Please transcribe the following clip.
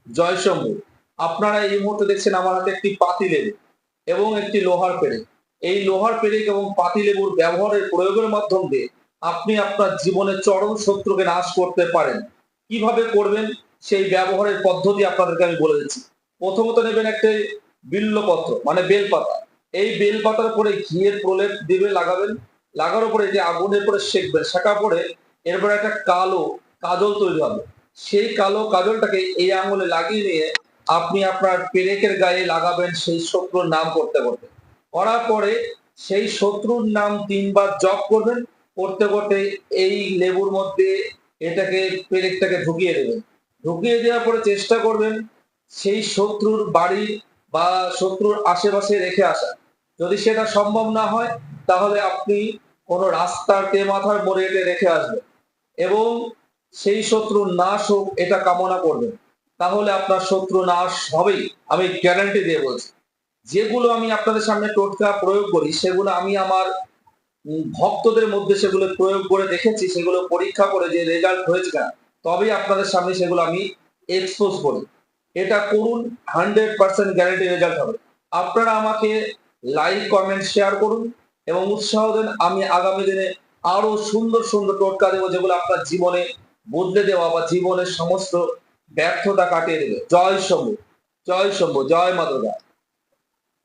জয় শম্ভু। আপনারা এই মুহূর্তে দেখছেন আমার হাতে একটি পাতিলেবু এবং একটি লোহার পেরেক। এই লোহার পেরেক এবং পাতিলেবুর ব্যবহারের প্রয়োগের মাধ্যম দিয়ে আপনি আপনার জীবনের চরম শত্রুকে নাশ করতে পারেন। কিভাবে করবেন সেই ব্যবহারের পদ্ধতি আপনাদেরকে আমি বলে দিচ্ছি। প্রথমত নেবেন একটি বিল্লপত্র মানে বেলপাতা। এই বেলপাতার উপরে ঘিয়ের প্রলেপ দিবে লাগাবেন। লাগানোর পরে এটি আগুনের উপরে সেঁকবেন। সেঁকার পরে এরপর একটা কালো কাজল তৈরি হবে। সেই কালো কাজলটাকে এই আঙুলে লাগিয়ে নিয়ে আপনি আপনার পেরেকের গায়ে লাগাবেন সেই শত্রুর নাম করতে করতে। করার পরে সেই শত্রুর নাম ৩ বার জপ করবেন। করতে করতে এই লেবুর মধ্যে এটাকে পেরেকটাকে ঢুকিয়ে দেবেন। ঢুকিয়ে দেওয়ার পরে চেষ্টা করবেন সেই শত্রুর বাড়ি বা শত্রুর আশেপাশে রেখে আসা। যদি সেটা সম্ভব না হয় তাহলে আপনি কোনো রাস্তার তেমাথার মোড়ে এটে রেখে আসবেন এবং সেই শত্রুর নাশ হোক এটা কামনা করবেন। তাহলে আপনার শত্রু নাশ হবেই, আমি গ্যারান্টি দিয়ে বলছি। যেগুলো আমি আপনাদের সামনে টোটকা প্রয়োগ করি সেগুলো আমি আমার ভক্তদের মধ্যে সেগুলো প্রয়োগ করে দেখেছি, সেগুলো পরীক্ষা করে যে রেজাল্ট হয়েছে কিনা তবেই আপনাদের সামনে সেগুলো আমি এক্সপোজ করি। এটা করুন, 100% গ্যারান্টি রেজাল্ট হবে। আপনারা আমাকে লাইক কমেন্ট শেয়ার করুন এবং উৎসাহ দেন। আমি আগামী দিনে আরো সুন্দর সুন্দর টোটকা দেবো যেগুলো আপনার জীবনে বদলে দেওয়া বা জীবনের সমস্ত ব্যর্থতা কাটিয়ে দেবে। জয় শম্ভু, জয় শম্ভু, জয় মা দুর্গা।